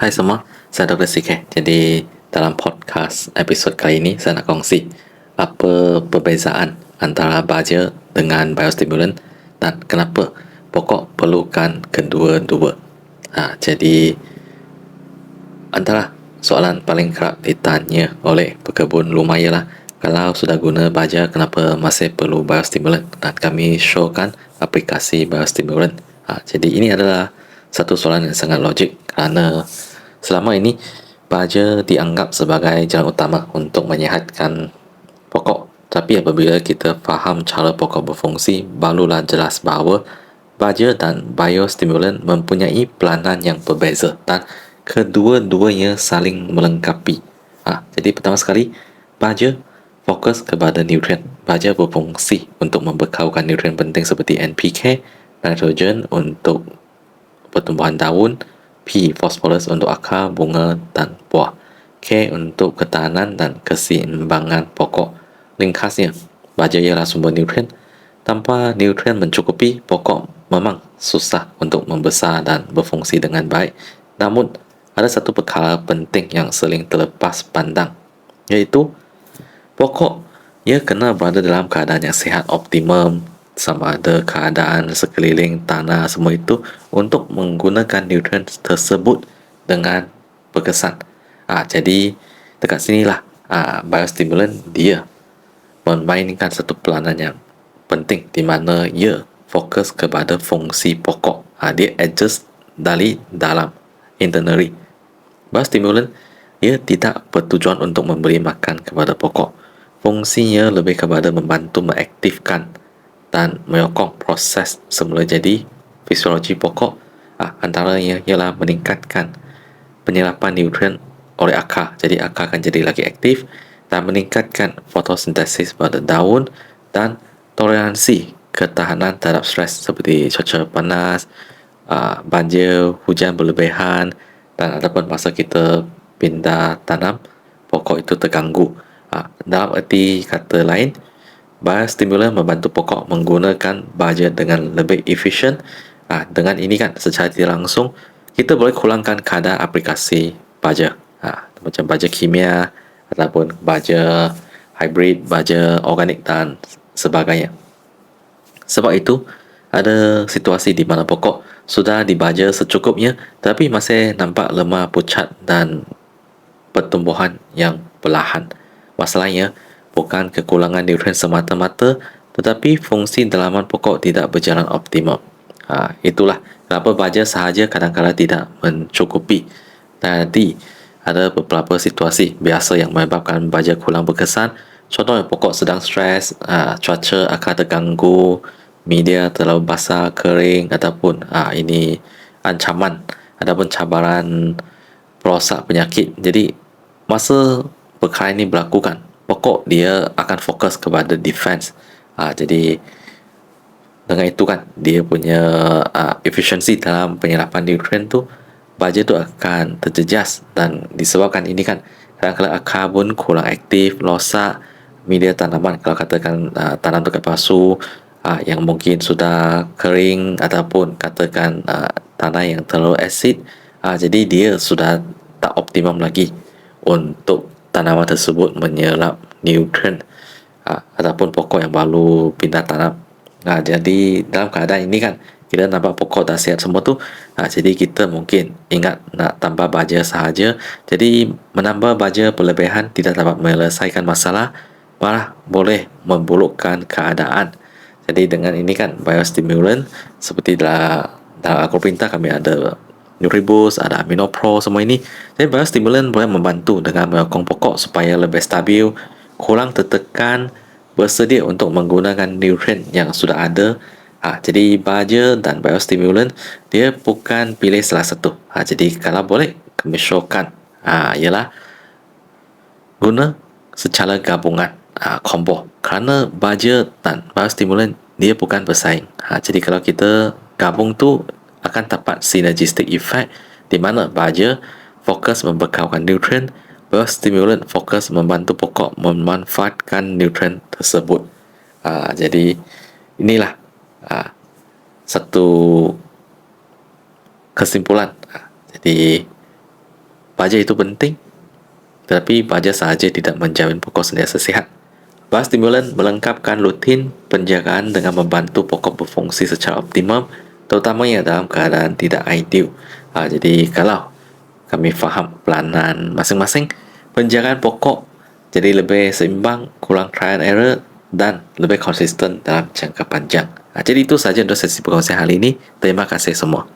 Hai semua, saya Dr. CK. Jadi dalam podcast episod kali ini saya nak kongsi apa perbezaan antara baja dengan biostimulan dan kenapa pokok perlukan kedua-dua. Jadi antara soalan paling kerap ditanya oleh pekebun rumah ialah kalau sudah guna baja kenapa masih perlu biostimulan, dan kami showkan aplikasi biostimulan. Jadi ini adalah satu soalan yang sangat logik kerana selama ini baja dianggap sebagai jalan utama untuk menyihatkan pokok. Tapi apabila kita faham cara pokok berfungsi, barulah jelas bahawa baja dan biostimulan mempunyai peranan yang berbeza dan kedua-duanya saling melengkapi. Jadi pertama sekali, baja fokus kepada nutrien. Baja berfungsi untuk membekalkan nutrien penting seperti NPK, nitrogen untuk pertumbuhan daun, P. fosforus untuk akar, bunga dan buah, K. untuk ketahanan dan keseimbangan pokok. Ringkasnya, baja ialah sumber nutrien. Tanpa nutrien mencukupi, pokok memang susah untuk membesar dan berfungsi dengan baik. Namun, ada satu perkara penting yang sering terlepas pandang, iaitu pokok ia kena berada dalam keadaan yang sihat optimum, sama ada keadaan sekeliling tanah semua itu untuk menggunakan nutrien tersebut dengan berkesan. Jadi dekat sinilah biostimulan dia memainkan satu peranan yang penting di mana ia fokus kepada fungsi pokok. Dia adjust dari dalam, internally. Biostimulan ia tidak bertujuan untuk memberi makan kepada pokok. Fungsinya lebih kepada membantu mengaktifkan dan menyokong proses semula jadi fisiologi pokok. Antaranya ialah meningkatkan penyerapan nutrien oleh akar. Jadi akar akan jadi lagi aktif dan meningkatkan fotosintesis pada daun dan toleransi ketahanan terhadap stres seperti cuaca panas, banjir, hujan berlebihan, dan ataupun masa kita pindah tanam, pokok itu terganggu. Dalam erti kata lain, biostimulan membantu pokok menggunakan baja dengan lebih efisien. Dengan ini kan secara tidak langsung kita boleh kurangkan kadar aplikasi baja, macam baja kimia ataupun baja hybrid, baja organik dan sebagainya. Sebab itu ada situasi di mana pokok sudah dibaja secukupnya tapi masih nampak lemah, pucat dan pertumbuhan yang perlahan. Masalahnya bukan kekurangan nutrien semata-mata, tetapi fungsi dalaman pokok tidak berjalan optimum. Itulah kenapa baja sahaja kadang-kadang tidak mencukupi. Jadi ada beberapa situasi biasa yang menyebabkan baja kurang berkesan. Contohnya pokok sedang stres, cuaca akan terganggu, media terlalu basah, kering, ataupun ini ancaman ataupun cabaran perosak penyakit. Jadi masa perkara ini berlaku kan, pokok dia akan fokus kepada defense. Jadi dengan itu kan dia punya efisiensi dalam penyerapan nutrien tu, baja tu akan terjejas. Dan disebabkan ini kan kadang-kadang akar pun kurang aktif, rosak media tanaman. Kalau katakan tanam dekat pasu yang mungkin sudah kering ataupun katakan tanah yang terlalu asid, jadi dia sudah tak optimum lagi untuk tanaman tersebut menyerap nutrien, ataupun pokok yang baru pindah tanam. Jadi dalam keadaan ini kan kita nampak pokok dah sihat semua tu, jadi kita mungkin ingat nak tambah baja sahaja. Jadi menambah baja berlebihan tidak dapat menyelesaikan masalah, malah boleh memburukkan keadaan. Jadi dengan ini kan biostimulan seperti dalam Agropinta kami ada Nutribus, ada AminoPro, semua ini. Jadi biostimulan boleh membantu dengan menyokong pokok supaya lebih stabil, kurang tertekan, bersedia untuk menggunakan nutrien yang sudah ada. Jadi baja dan biostimulan dia bukan pilih salah satu. Jadi kalau boleh kami showkan ialah guna secara gabungan, combo. Kerana baja dan biostimulan dia bukan bersaing. Jadi kalau kita gabung tu akan dapat synergistic effect, di mana baja fokus membekalkan nutrien, biostimulan fokus membantu pokok memanfaatkan nutrien tersebut. Jadi inilah satu kesimpulan. Jadi baja itu penting, tetapi baja sahaja tidak menjamin pokok sentiasa sehat. Biostimulan melengkapkan rutin penjagaan dengan membantu pokok berfungsi secara optimum, terutamanya dalam keadaan tidak ideal. Jadi kalau kami faham peranan masing-masing, penjagaan pokok jadi lebih seimbang, kurang trial and error, dan lebih konsisten dalam jangka panjang. Jadi itu saja untuk sesi perkongsian hari ini. Terima kasih semua.